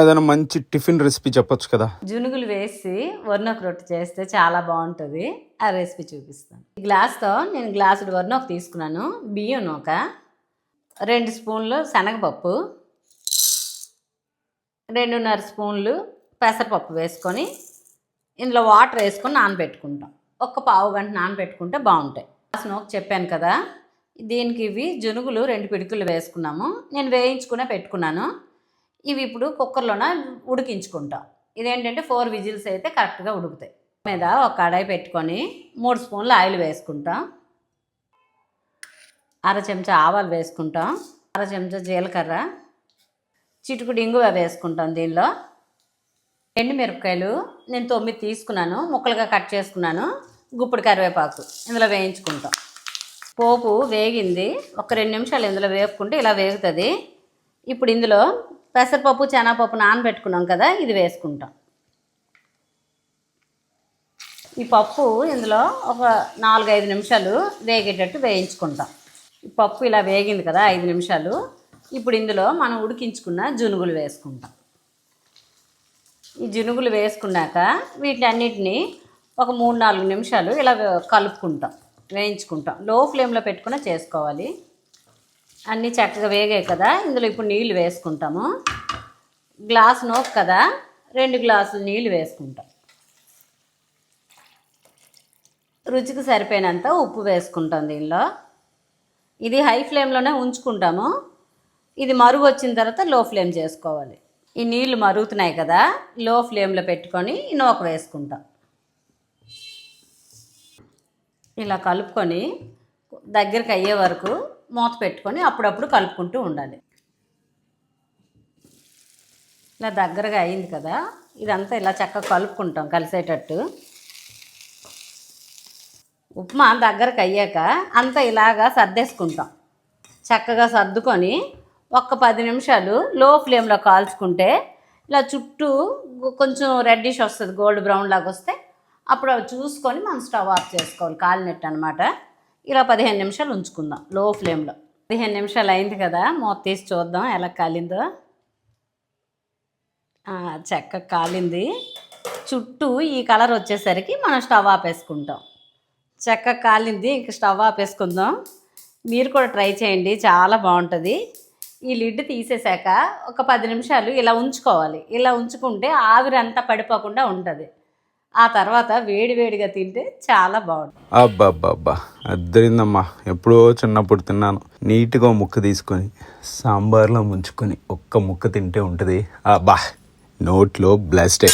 ఏదైనా మంచి tiffin recipe చెప్పొచ్చు కదా. జునుగులు వేసి వర్నొక రొట్టె చేస్తే చాలా బాగుంటుంది. ఆ రెసిపీ చూపిస్తాను. ఈ గ్లాస్తో నేను గ్లాసుడు వర్నొక తీసుకున్నాను. బియ్యం నూక, 2 స్పూన్లు శనగపప్పు, 2.5 స్పూన్లు పెసరపప్పు వేసుకొని ఇందులో వాటర్ వేసుకొని నానబెట్టుకుంటాం. ఒక పావు గంట నానబెట్టుకుంటే బాగుంటాయి. గ్లాస్ నూక చెప్పాను కదా, దీనికి ఇవి జునుగులు 2 పిడికిళ్ళు వేసుకున్నాము. నేను వేయించుకునే పెట్టుకున్నాను. ఇవి ఇప్పుడు కుక్కర్లోన ఉడికించుకుంటాం. ఇదేంటంటే 4 విజిల్స్ అయితే కరెక్ట్గా ఉడుకుతాయి. మీద ఒక కడాయి పెట్టుకొని 3 స్పూన్లు ఆయిల్ వేసుకుంటాం. 1/2 చెంచా ఆవాలు వేసుకుంటాం. 1/2 చెంచా జీలకర్ర, చిటికుడు ఇంగువ వేసుకుంటాం. దీనిలో ఎండుమిరపకాయలు నేను 9 తీసుకున్నాను, ముక్కలుగా కట్ చేసుకున్నాను. గుప్పుడు కరివేపాకు ఇందులో వేయించుకుంటాం. పోపు వేగింది. ఒక 2 నిమిషాలు ఇందులో వేపుకుంటే ఇలా వేగుతుంది. ఇప్పుడు ఇందులో పెసరపప్పు, శనగపప్పు నానబెట్టుకున్నాం కదా, ఇది వేసుకుంటాం. ఈ పప్పు ఇందులో ఒక 4-5 నిమిషాలు వేగేటట్టు వేయించుకుంటాం. ఈ పప్పు ఇలా వేగింది కదా 5 నిమిషాలు. ఇప్పుడు ఇందులో మనం ఉడికించుకున్న జునుగులు వేసుకుంటాం. ఈ జునుగులు వేసుకున్నాక వీటన్నిటిని ఒక 3-4 నిమిషాలు ఇలా కలుపుకుంటాం, వేయించుకుంటాం. లో ఫ్లేమ్లో పెట్టుకుని చేసుకోవాలి. అన్నీ చక్కగా వేగాయి కదా, ఇందులో ఇప్పుడు నీళ్ళు వేసుకుంటాము. గ్లాస్ నూక కదా, 2 గ్లాసులు నీళ్ళు వేసుకుంటాం. రుచికి సరిపోయినంత ఉప్పు వేసుకుంటాం దీనిలో. ఇది హై ఫ్లేమ్లోనే ఉంచుకుంటాము. ఇది మరుగు వచ్చిన తర్వాత లో ఫ్లేమ్ చేసుకోవాలి. ఈ నీళ్లు మరుగుతున్నాయి కదా, లో ఫ్లేమ్లో పెట్టుకొని నూక వేసుకుంటాం. ఇలా కలుపుకొని దగ్గరికి అయ్యే వరకు మూత పెట్టుకొని అప్పుడప్పుడు కలుపుకుంటూ ఉండాలి. ఇలా దగ్గరగా అయింది కదా, ఇదంతా ఇలా చక్కగా కలుపుకుంటాం కలిసేటట్టు. ఉప్మా దగ్గరకు అయ్యాక అంతా ఇలాగా సర్దేసుకుంటాం. చక్కగా సర్దుకొని ఒక 10 నిమిషాలు లో ఫ్లేమ్లో కాల్చుకుంటే ఇలా చుట్టూ కొంచెం రెడ్డిష్ వస్తుంది, గోల్డ్ బ్రౌన్ లాగా వస్తే అప్పుడు అవి చూసుకొని మనం స్టవ్ ఆఫ్ చేసుకోవాలి. కాలినట్టు అనమాట. ఇలా 15 నిమిషాలు ఉంచుకుందాం లో ఫ్లేమ్లో. 15 నిమిషాలు అయింది కదా, మూత తీసి చూద్దాం ఎలా కాలిందో. చక్కగా కాలింది. చుట్టూ ఈ కలర్ వచ్చేసరికి మనం స్టవ్ ఆపేసుకుంటాం. చక్కగా కాలింది, ఇంక స్టవ్ ఆపేసుకుందాం. మీరు కూడా ట్రై చేయండి, చాలా బాగుంటుంది. ఈ లిడ్ తీసేసాక ఒక 10 నిమిషాలు ఇలా ఉంచుకోవాలి. ఇలా ఉంచుకుంటే ఆవిరి అంతా పడిపోకుండా ఉంటుంది. ఆ తర్వాత వేడివేడిగా తింటే చాలా బాగుంటుంది. అబ్బా అద్దరిందమ్మా. ఎప్పుడో చిన్నప్పుడు తిన్నాను. నీట్గా ముక్క తీసుకొని సాంబార్లో ముంచుకొని ఒక్క ముక్క తింటే ఉంటుంది. అబ్బా, నోట్లో బ్లాస్టే.